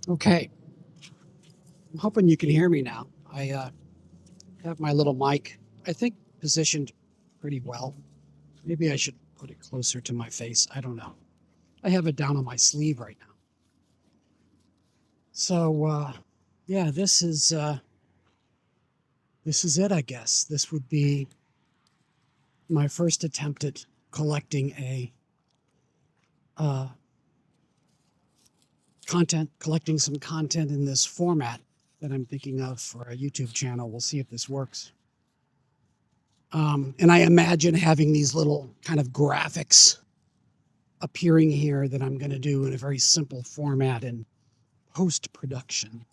Okay, I'm hoping you can hear me now. I have my little mic, I think, positioned pretty well. Maybe I should put it closer to my face. I don't know. I have it down on my sleeve right now. So, yeah, this is it, I guess. This would be my first attempt at collecting uh, collecting some content in this format that I'm thinking of for a YouTube channel. We'll see if this works. And I imagine having these little kind of graphics appearing here that I'm going to do in a very simple format in post-production,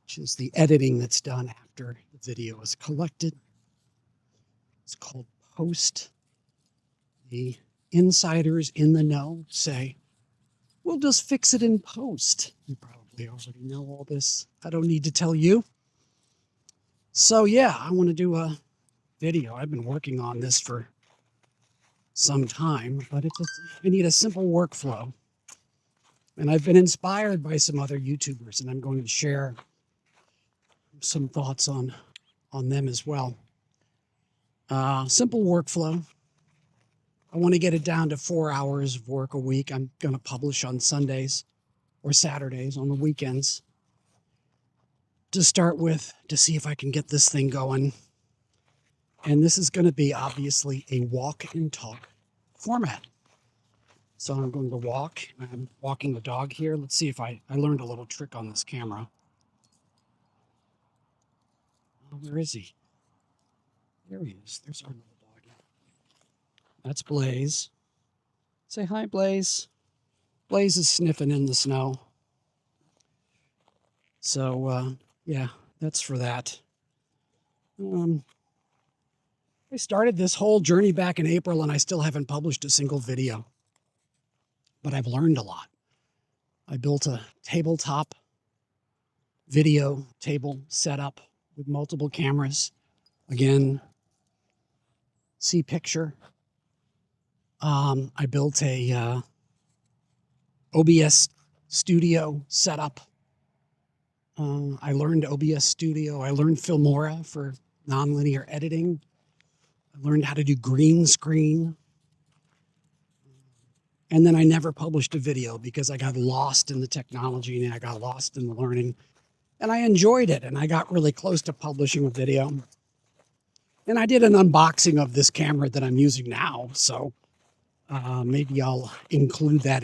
which is the editing that's done after the video is collected. It's called post. The insiders in the know say, we'll just fix it in post. You probably already know all this. I don't need to tell you. So yeah, I want to do a video. I've been working on this for some time, but I need a simple workflow. And I've been inspired by some other YouTubers, and I'm going to share some thoughts on them as well. Simple workflow. I want to get it down to 4 hours of work a week. I'm going to publish on Sundays or Saturdays on the weekends to start with, to see if I can get this thing going. And this is going to be obviously a walk and talk format. So I'm going to walk. I'm walking the dog here. Let's see if I learned a little trick on this camera. Oh, where is he? There he is. There's our little doggy. That's Blaze. Say hi, Blaze. Blaze is sniffing in the snow. So, yeah, that's for that. I started this whole journey back in April, and I still haven't published a single video. But I've learned a lot. I built a tabletop video table setup with multiple cameras. Again, see picture. I built a OBS studio setup. I learned OBS Studio. I learned Filmora for nonlinear editing. I learned how to do green screen. And then I never published a video because I got lost in the technology and I got lost in the learning. And I enjoyed it, and I got really close to publishing a video. And I did an unboxing of this camera that I'm using now, so maybe I'll include that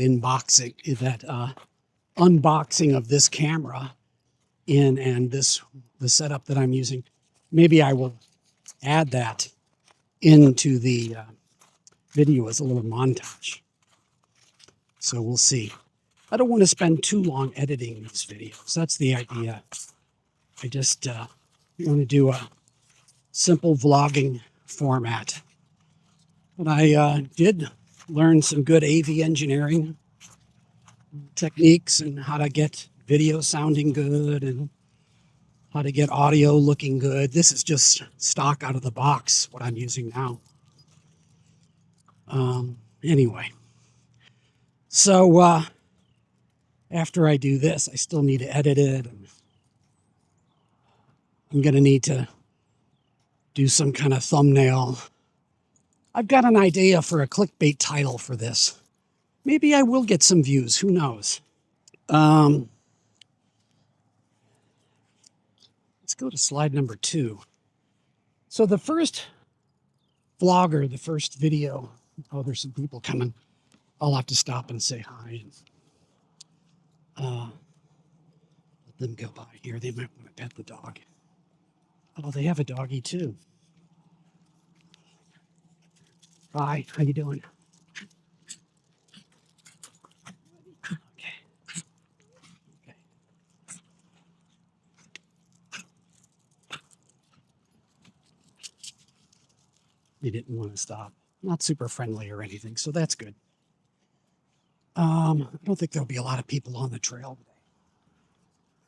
unboxing of this camera and the setup that I'm using. Maybe I will add that into the video as a little montage. So we'll see. I don't want to spend too long editing these videos. That's the idea. I just want to do a simple vlogging format. But I did learn some good AV engineering techniques and how to get video sounding good and how to get audio looking good. This is just stock out of the box, what I'm using now. Anyway, so after I do this, I still need to edit it. I'm going to need to do some kind of thumbnail. I've got an idea for a clickbait title for this. Maybe I will get some views. Who knows? Let's go to slide number 2. So the first vlogger, the first video. Oh, there's some people coming. I'll have to stop and say hi. Let them go by here. They might want to pet the dog. Oh, they have a doggy too. Hi, how you doing? Okay. They didn't want to stop. Not super friendly or anything, so that's good. I don't think there'll be a lot of people on the trail today.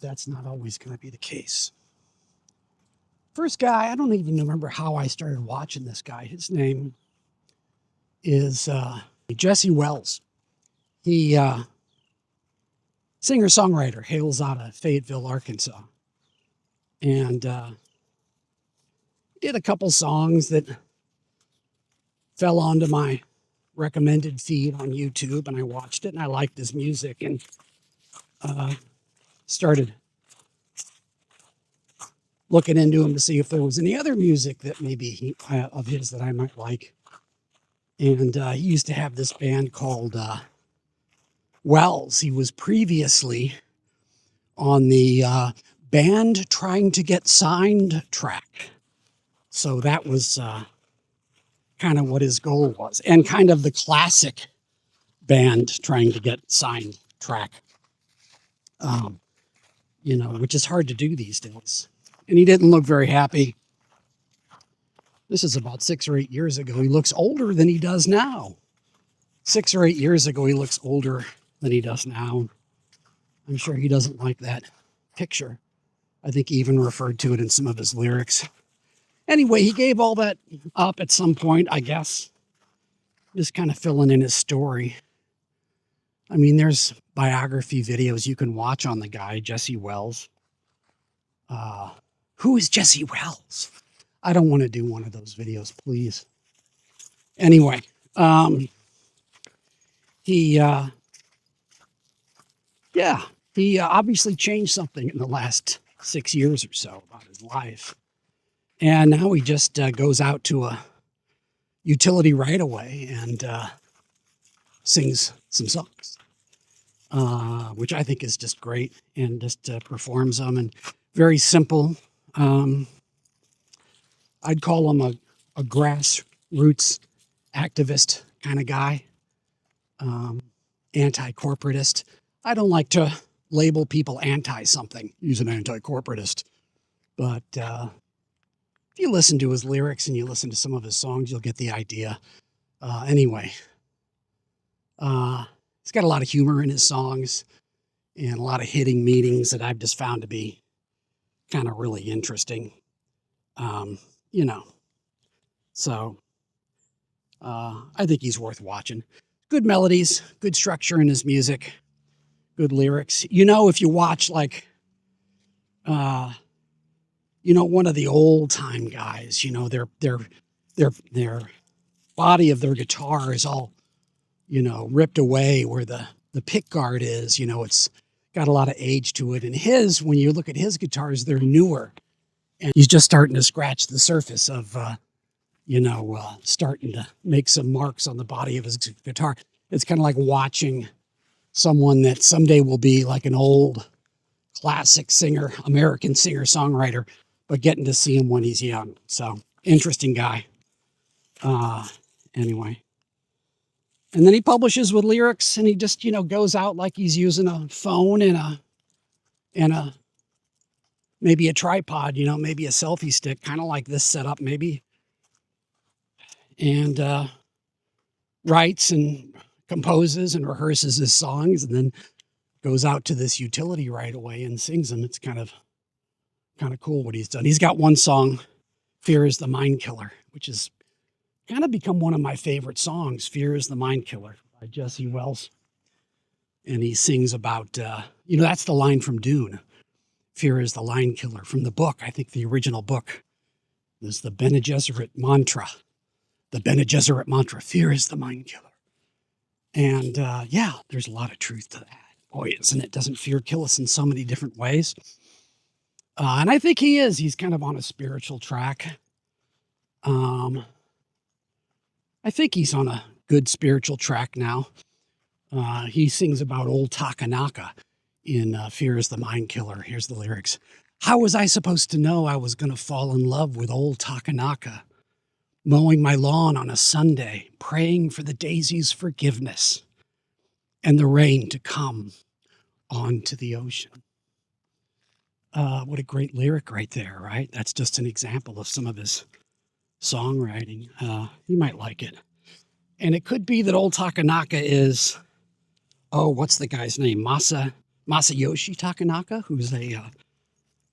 That's not always going to be the case. First guy, I don't even remember how I started watching this guy. His name is Jessewells. He singer-songwriter, hails out of Fayetteville, Arkansas. And did a couple songs that fell onto my recommended feed on YouTube, and I watched it, and I liked his music, and started looking into him to see if there was any other music that maybe of his that I might like. And he used to have this band called Wells. He was previously on the band trying to get signed track. So that was kind of what his goal was, and kind of the classic band trying to get signed track, which is hard to do these days. And he didn't look very happy. This is about 6 or 8 years ago. He looks older than he does now. 6 or 8 years ago, he looks older than he does now. I'm sure he doesn't like that picture. I think he even referred to it in some of his lyrics. Anyway, he gave all that up at some point, I guess. Just kind of filling in his story. I mean, there's biography videos you can watch on the guy, Jesse Wells. Who is Jesse Wells? I don't want to do one of those videos, please. Anyway, he obviously changed something in the last 6 years or so about his life. And now he just goes out to a utility right away and sings some songs, which I think is just great, and just performs them, and very simple. I'd call him a grassroots activist kind of guy, anti-corporatist. I don't like to label people anti-something. He's an anti-corporatist. But if you listen to his lyrics and you listen to some of his songs, you'll get the idea. Anyway, he's got a lot of humor in his songs and a lot of hitting meanings that I've just found to be kind of really interesting. So I think he's worth watching. Good melodies, good structure in his music, good lyrics. If you watch one of the old time guys, their body of their guitar is all, ripped away where the pick guard is, it's got a lot of age to it. And when you look at his guitars, they're newer, and he's just starting to scratch the surface of, starting to make some marks on the body of his guitar. It's kind of like watching someone that someday will be like an old classic singer, American singer-songwriter, but getting to see him when he's young. So, interesting guy. Anyway. And then he publishes with lyrics, and he just, goes out like he's using a phone and maybe a tripod, maybe a selfie stick, kind of like this setup maybe. And writes and composes and rehearses his songs, and then goes out to this utility right away and sings them. It's kind of cool what he's done. He's got one song, Fear is the Mind Killer, which has kind of become one of my favorite songs, Fear is the Mind Killer by Jesse Wells. And he sings about, that's the line from Dune. Fear is the Line Killer from the book. I think the original book is the Bene Gesserit mantra. The Bene Gesserit mantra, fear is the mind killer. And there's a lot of truth to that. Boy, isn't it? Doesn't fear kill us in so many different ways? And I think he is. He's kind of on a spiritual track. I think he's on a good spiritual track now. He sings about old Takanaka in Fear is the Mind Killer. Here's the lyrics. How was I supposed to know I was going to fall in love with old Takanaka? Mowing my lawn on a Sunday, praying for the daisy's forgiveness and the rain to come onto the ocean. What a great lyric right there, right? That's just an example of some of his songwriting. You might like it. And it could be that old Takanaka is, what's the guy's name? Masayoshi Takanaka, who's a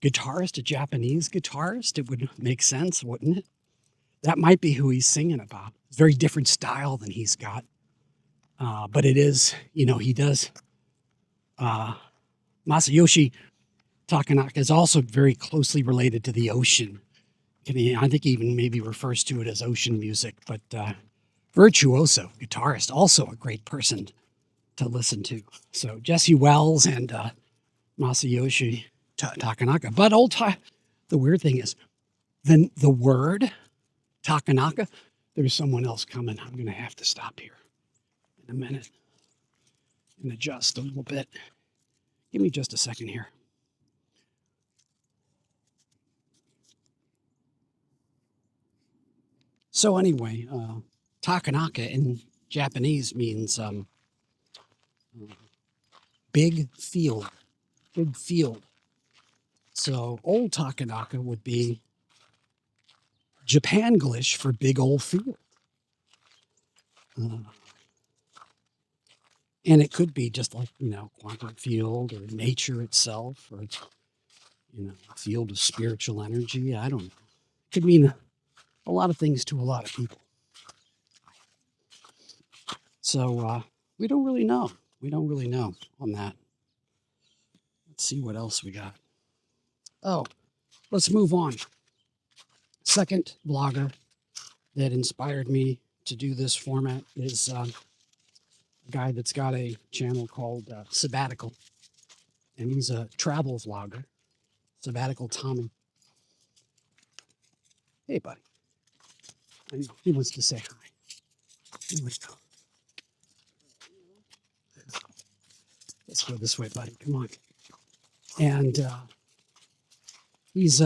guitarist, a Japanese guitarist. It would make sense, wouldn't it? That might be who he's singing about. It's a very different style than he's got. But it is, he does Masayoshi Takanaka is also very closely related to the ocean. I think he even maybe refers to it as ocean music, but virtuoso guitarist, also a great person to listen to. So Jessewells and Masayoshi Takanaka. But the weird thing is, the word Takanaka, there's someone else coming. I'm going to have to stop here in a minute and adjust a little bit. Give me just a second here. So anyway, Takanaka in Japanese means big field, big field. So old Takanaka would be Japanglish for big old field. And it could be just like, quantum field or nature itself or, a field of spiritual energy. I don't know. It could mean a lot of things to a lot of people. So we don't really know. We don't really know on that. Let's see what else we got. Oh, let's move on. Second blogger that inspired me to do this format is a guy that's got a channel called Sabbatical, and he's a travel vlogger, Sabbatical Tommy. Hey, buddy. I know he wants to say hi. Here we go. Let's go this way, buddy. Come on. And he's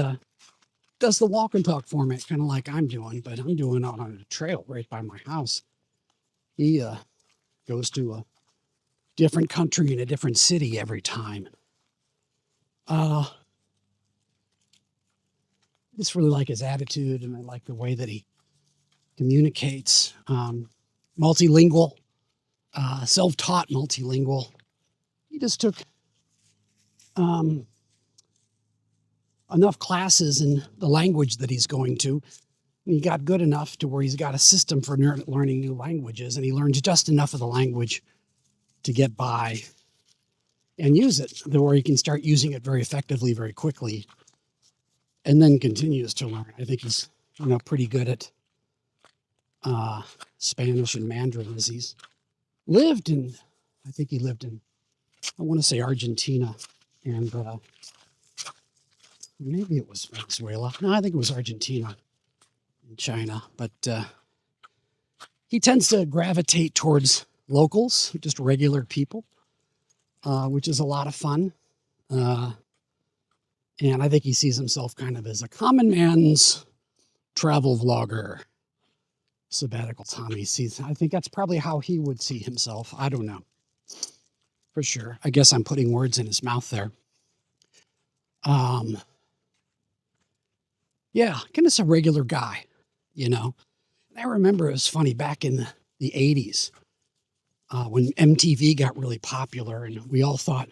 does the walk and talk format, kind of like I'm doing, but I'm doing it on a trail right by my house. He goes to a different country in a different city every time. I just really like his attitude, and I like the way that he communicates. Multilingual, self-taught multilingual. He just took enough classes in the language that he's going to, and he got good enough to where he's got a system for learning new languages, and he learns just enough of the language to get by and use it, where he can start using it very effectively, very quickly, and then continues to learn. I think he's, pretty good at Spanish and Mandarin, as he's lived in, I think he lived in, I want to say Argentina, and maybe it was Venezuela. No, I think it was Argentina and China. But he tends to gravitate towards locals, just regular people, which is a lot of fun. And I think he sees himself kind of as a common man's travel vlogger, Sabbatical Tommy. I think that's probably how he would see himself. I don't know. For sure. I guess I'm putting words in his mouth there. Yeah, kind of a regular guy, And I remember it was funny back in the 80s when MTV got really popular, and we all thought,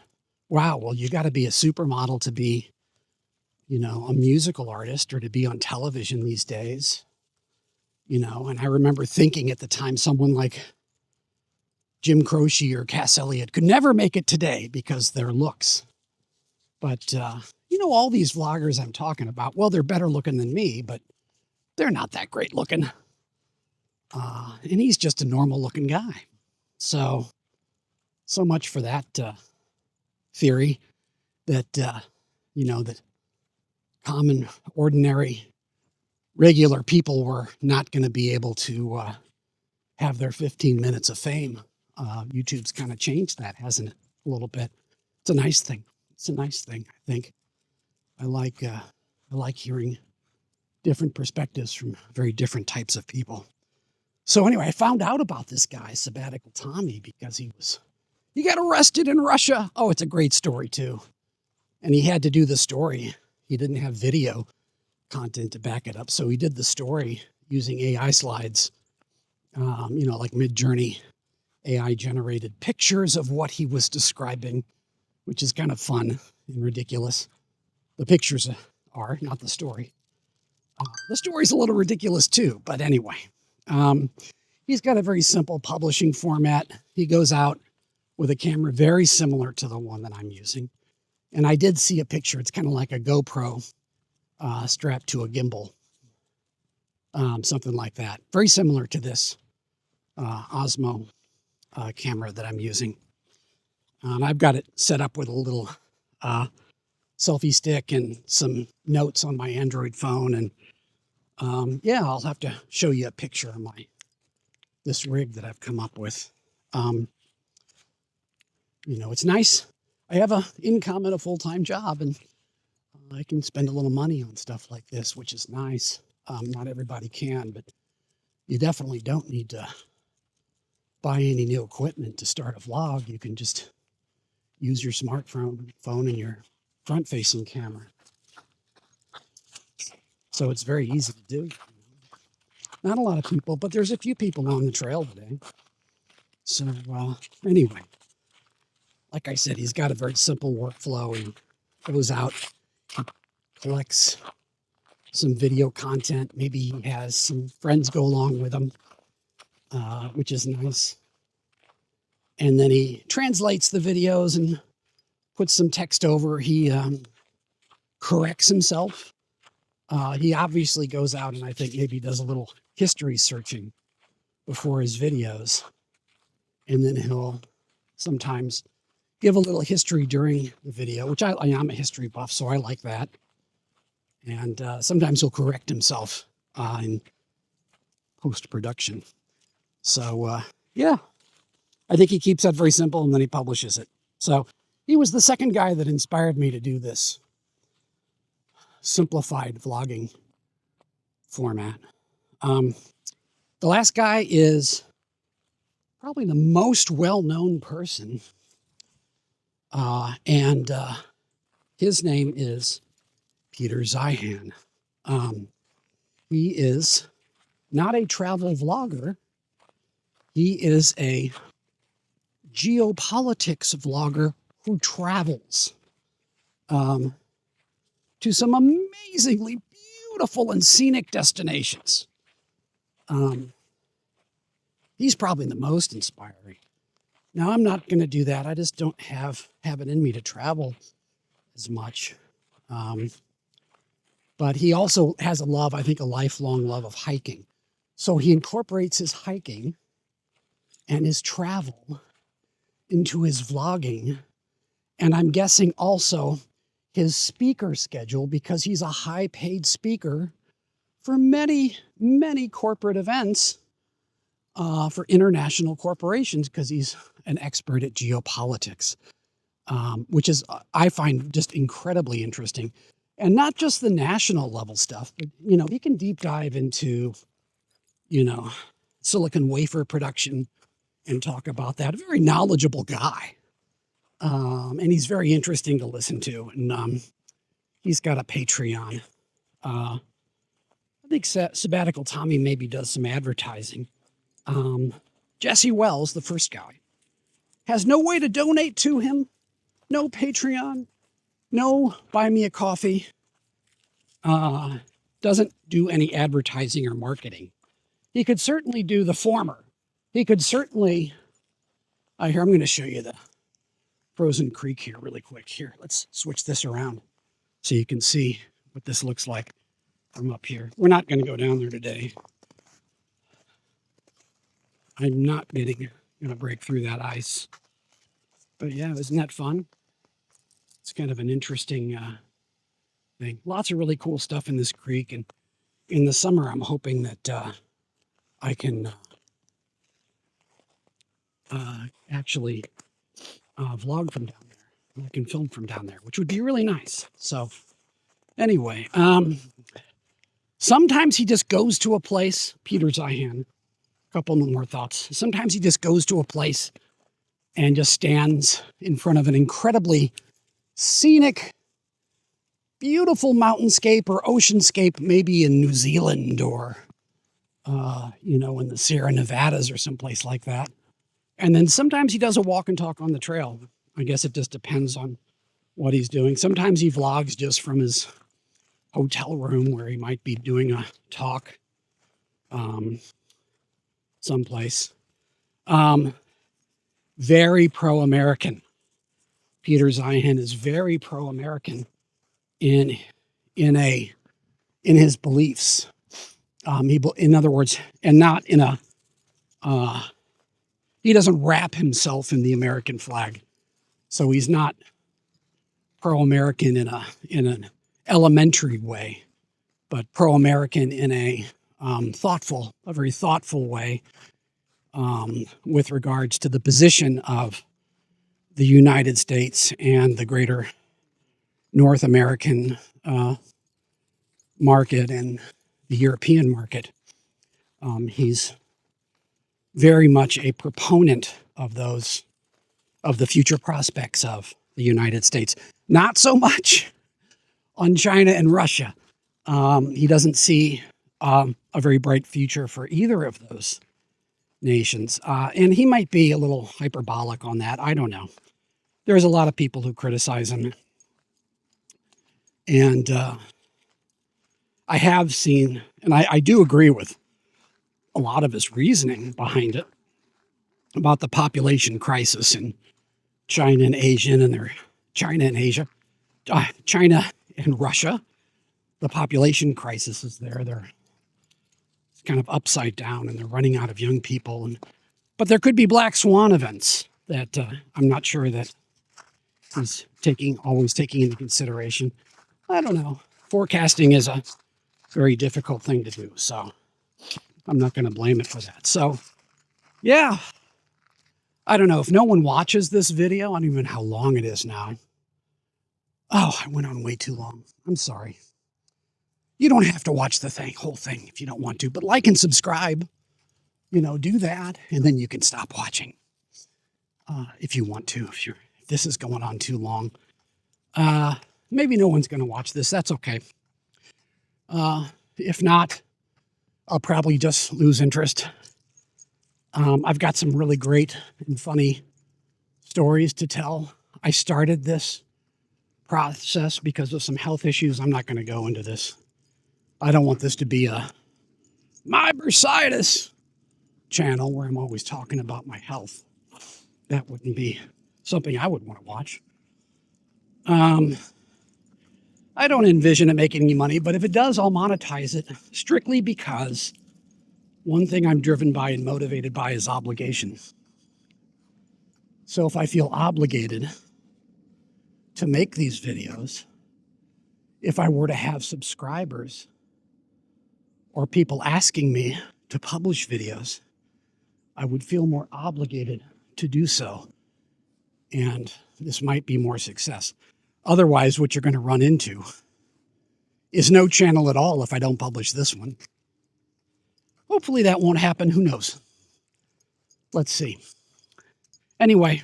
wow, well, you got to be a supermodel to be, a musical artist or to be on television these days, And I remember thinking at the time someone like Jim Croce or Cass Elliot could never make it today because their looks. But, all these vloggers I'm talking about, well, they're better looking than me, but they're not that great looking. And he's just a normal looking guy. So much for that theory that, that common, ordinary, regular people were not going to be able to have their 15 minutes of fame. YouTube's kind of changed that, hasn't it? A little bit. It's a nice thing. It's a nice thing, I think. I like hearing different perspectives from very different types of people. So anyway, I found out about this guy, Sabbatical Tommy, because he got arrested in Russia. Oh, it's a great story too. And he had to do the story. He didn't have video content to back it up. So he did the story using AI slides, like Mid-Journey AI generated pictures of what he was describing, which is kind of fun and ridiculous. The pictures are, not the story. The story's a little ridiculous too, but anyway. He's got a very simple publishing format. He goes out with a camera very similar to the one that I'm using. And I did see a picture. It's kind of like a GoPro strapped to a gimbal, something like that. Very similar to this Osmo camera that I'm using. I've got it set up with a little selfie stick and some notes on my Android phone. And yeah, I'll have to show you a picture of this rig that I've come up with. You know, it's nice. I have an income and a full-time job, and I can spend a little money on stuff like this, which is nice. Not everybody can, but you definitely don't need to buy any new equipment to start a vlog. You can just use your smartphone and your front-facing camera. So it's very easy to do. Not a lot of people, but there's a few people on the trail today. So anyway, like I said, he's got a very simple workflow. He goes out, he collects some video content. Maybe he has some friends go along with him, which is nice. And then he translates the videos and puts some text over. He corrects himself. He obviously goes out and I think maybe does a little history searching before his videos. And then he'll sometimes give a little history during the video, which I'm a history buff, so I like that. And sometimes he'll correct himself in post-production. So, yeah, I think he keeps that very simple and then he publishes it. So he was the second guy that inspired me to do this simplified vlogging format. The last guy is probably the most well-known person. And his name is Peterzeihan. He is not a travel vlogger. He is a geopolitics vlogger who travels to some amazingly beautiful and scenic destinations. He's probably the most inspiring. Now, I'm not going to do that. I just don't have it in me to travel as much. But he also has a love, I think a lifelong love of hiking. So he incorporates his hiking and his travel into his vlogging. And I'm guessing also his speaker schedule, because he's a high-paid speaker for many, many corporate events for international corporations, because he's an expert at geopolitics, which is, I find, just incredibly interesting. And not just the national level stuff, but, you know, he can deep dive into, you know, silicon wafer production and talk about that. A very knowledgeable guy. And he's very interesting to listen to. And he's got a Patreon. I think Sabbatical Tommy maybe does some advertising. Jessewells, the first guy, has no way to donate to him. No Patreon. No buy me a coffee. Doesn't do any advertising or marketing. He could certainly do the former. He could certainly... here, I'm going to show you the frozen creek here really quick. Here, let's switch this around so you can see what this looks like from up here. We're not going to go down there today. I'm not going to break through that ice. But yeah, isn't that fun? It's kind of an interesting thing. Lots of really cool stuff in this creek. And in the summer, I'm hoping that I can actually vlog from down there. I can film from down there, which would be really nice. So anyway, sometimes he just goes to a place, Peterzeihan, a couple more thoughts. Sometimes he just goes to a place and just stands in front of an incredibly scenic, beautiful mountainscape or oceanscape, maybe in New Zealand or, you know, in the Sierra Nevadas or someplace like that. And then sometimes he does a walk and talk on the trail. I guess it just depends on what he's doing. Sometimes he vlogs just from his hotel room where he might be doing a talk someplace. Very pro-American. Peter Zeihan is very pro-American in his beliefs. In other words, and not in a he doesn't wrap himself in the American flag, so he's not pro-American in an elementary way, but pro-American in a very thoughtful way with regards to the position of the United States and the greater North American market and the European market. He's very much a proponent of the future prospects of the United States. Not so much on China and Russia. He doesn't see a very bright future for either of those nations. And he might be a little hyperbolic on that. I don't know. There's a lot of people who criticize him. And I have seen, and I do agree with a lot of his reasoning behind it about the population crisis in China and Asia China and Russia. The population crisis is there. They're kind of upside down and they're running out of young people. But there could be black swan events that I'm not sure that he's always taking into consideration. I don't know. Forecasting is a very difficult thing to do, so I'm not going to blame it for that. So, yeah, I don't know. If no one watches this video, I don't even know how long it is now. Oh, I went on way too long. I'm sorry. You don't have to watch the whole thing if you don't want to, but like and subscribe, do that, and then you can stop watching if you want to, if this is going on too long. Maybe no one's going to watch this. That's okay. If not, I'll probably just lose interest. I've got some really great and funny stories to tell. I started this process because of some health issues. I'm not going to go into this. I don't want this to be a my bursitis channel where I'm always talking about my health. That wouldn't be something I would want to watch. I don't envision it making any money, but if it does, I'll monetize it strictly because one thing I'm driven by and motivated by is obligations. So if I feel obligated to make these videos, if I were to have subscribers or people asking me to publish videos, I would feel more obligated to do so. And this might be more success. Otherwise, what you're going to run into is no channel at all if I don't publish this one. Hopefully that won't happen. Who knows? Let's see. Anyway,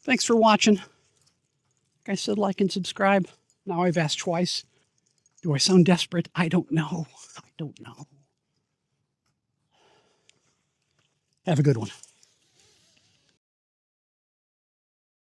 thanks for watching. Like I said, like and subscribe. Now I've asked twice. Do I sound desperate? I don't know. I don't know. Have a good one.